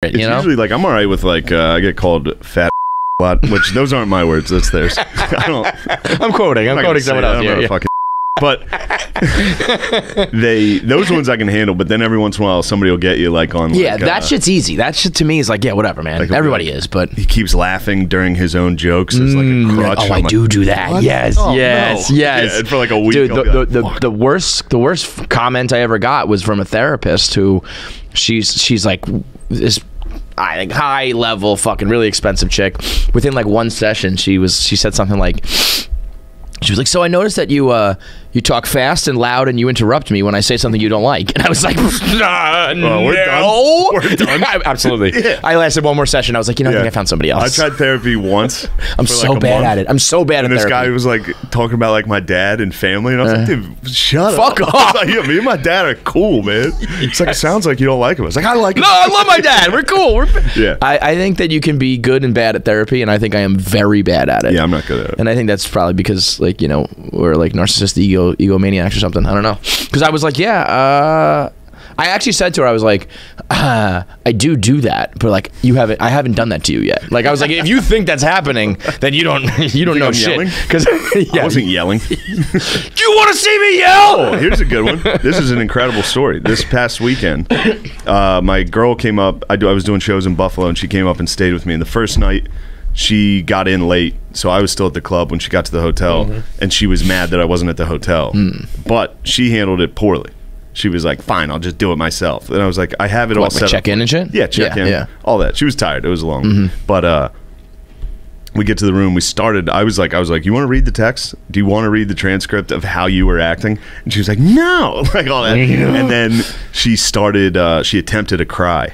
It's you know? usually like I'm all right with like I get called fat a lot, which those aren't my words. That's theirs. I'm quoting someone else here. Yeah. But those ones I can handle. But then every once in a while, somebody will get you like on. Yeah, like, that shit's easy. That shit to me is like, yeah, whatever, man. Like Everybody is, but he keeps laughing during his own jokes. It's like a crutch. Oh, I do that. What? Yes, Oh, yes, no. yes. Yeah, and for like a week, dude. Like, the worst comment I ever got was from a therapist who, she's like this. I think high level, fucking really expensive chick. Within like one session, she said something like, she was like, so I noticed that you talk fast and loud and you interrupt me when I say something you don't like. And I was like, we're done. Absolutely. Yeah. I lasted one more session. I was like, I think I found somebody else. I tried therapy once. I'm so bad at it. I'm so bad at therapy. And this guy was like talking about like my dad and family, and I was like, dude, shut up. Fuck off. Like, yeah, me and my dad are cool, man. It's like, it sounds like you don't like him. I was like, I like him. No, I love my dad. We're cool. Yeah. I think that you can be good and bad at therapy, and I think I am very bad at it. Yeah, I'm not good at it. And I think that's probably because, like, we're like narcissistic egomaniacs or something. I don't know. Because I was like, I actually said to her, I was like, I do that, but like I haven't done that to you yet. Like I was like, if you think that's happening, then you don't know shit. Because I wasn't yelling. Do you want to see me yell? Oh, here's a good one. This is an incredible story. This past weekend, my girl came up. I was doing shows in Buffalo, and she came up and stayed with me. And the first night, she got in late, so I was still at the club when she got to the hotel, and she was mad that I wasn't at the hotel. But she handled it poorly. She was like, fine, I'll just do it myself. And I was like, I have it all set up. Check in and shit? Yeah, check in. All that. She was tired. It was long. But we get to the room. We started. I was like, you want to read the text? Do you want to read the transcript of how you were acting? And she was like, no. Like all that. And then she started, she attempted to cry.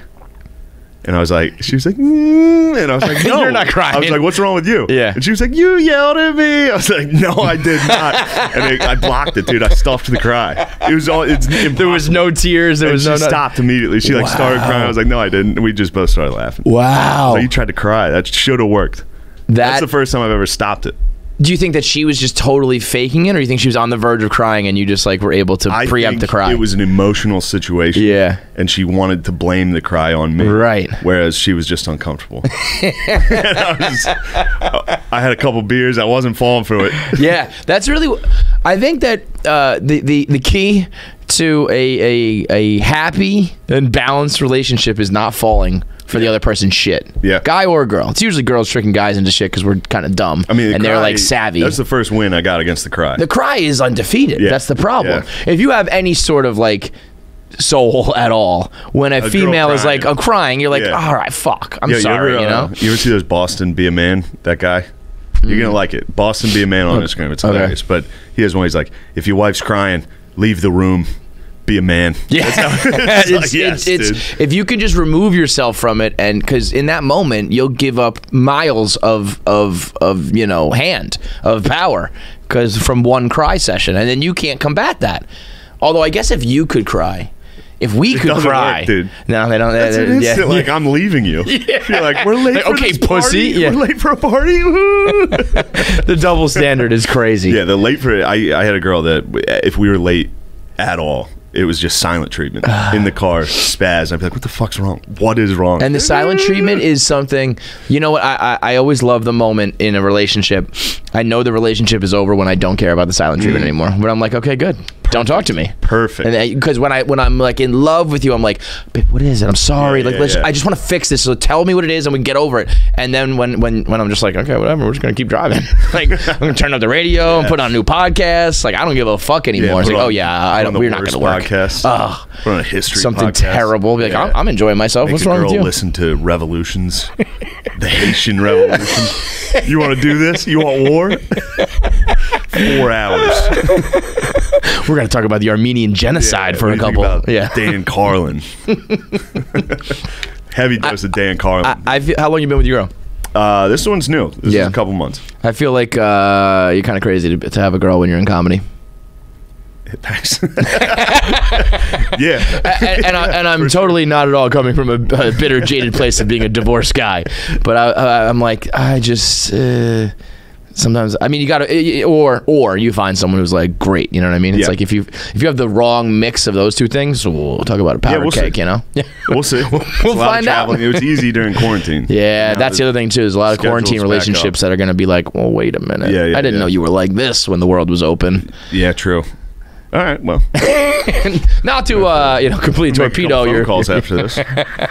And I was like, she was like, and I was like, no. You're not crying. I was like, what's wrong with you? Yeah. And she was like, you yelled at me. I was like, no, I did not. And I blocked it, dude. I stopped the cry. It was all, there was no tears. There was no. She stopped immediately. She like started crying. I was like, no, I didn't. And we just both started laughing. Wow. So you tried to cry. That should have worked. That's the first time I've ever stopped it. Do you think that she was just totally faking it, or you think she was on the verge of crying and you just like were able to preempt the cry? It was an emotional situation. Yeah. And she wanted to blame the cry on me. Right. Whereas she was just uncomfortable. I had a couple beers. I wasn't falling for it. Yeah. That's really, I think that the key to a happy and balanced relationship is not falling for the other person's shit. Yeah. Guy or girl. It's usually girls tricking guys into shit because we're kind of dumb. I mean, and they're like savvy. That's the first win I got against the cry. The cry is undefeated. Yeah. That's the problem. Yeah. If you have any sort of like soul at all, when a female is like crying, you're like, all right, fuck. I'm sorry, you know? You ever see those Boston Be a Man, that guy? You're going to like it. Boston Be a Man on Instagram. It's hilarious. But he has one, he's like, if your wife's crying, leave the room. Be a man. Yeah, if you can just remove yourself from it, and because in that moment you'll give up miles of hand of power, because from one cry session, and then you can't combat that. Although I guess if you could cry, if we could cry, work, dude. No, they don't. That's an instant, like I'm leaving you. Yeah. You're like, we're late. Like, for this pussy. Yeah. We're late for a party. The double standard is crazy. Yeah, the late for. I had a girl that if we were late at all, it was just silent treatment in the car, spaz. I'd be like, what the fuck's wrong? What is wrong? And the silent treatment is something, you know what, I always love the moment in a relationship. I know the relationship is over when I don't care about the silent treatment anymore. But I'm like, okay, good. Don't talk to me. Perfect. Because when I'm like in love with you, I'm like, babe, what is it? I'm sorry. I just want to fix this. So tell me what it is, and we can get over it. And then when I'm just like, okay, whatever, we're just gonna keep driving. Like I'm gonna turn up the radio and put on new podcasts. Like I don't give a fuck anymore. It's like, oh yeah, we're not gonna work. Put on a history. Something podcast. Terrible. Be like, I'm enjoying myself. What's wrong with you? Listen to revolutions, the Haitian Revolution. You want to do this? You want war? 4 hours. We're gonna talk about the Armenian genocide for a couple. Dan Carlin. Heavy dose of Dan Carlin. How long you been with your girl? This one's new. This is a couple months. I feel like you're kind of crazy to have a girl when you're in comedy. Thanks. Yeah. And I'm totally not at all coming from a bitter, jaded place of being a divorced guy. But I'm like, I just... Sometimes, I mean, you gotta, or you find someone who's like great. You know what I mean? It's like if you have the wrong mix of those two things, we'll talk about a powder cake. See. You know? We'll see. We'll find out. It was easy during quarantine. Yeah, that's the other thing too. There's a lot of quarantine relationships that are going to be like, well, wait a minute. I didn't know you were like this when the world was open. Yeah, true. All right, well, not to completely torpedo your calls after this.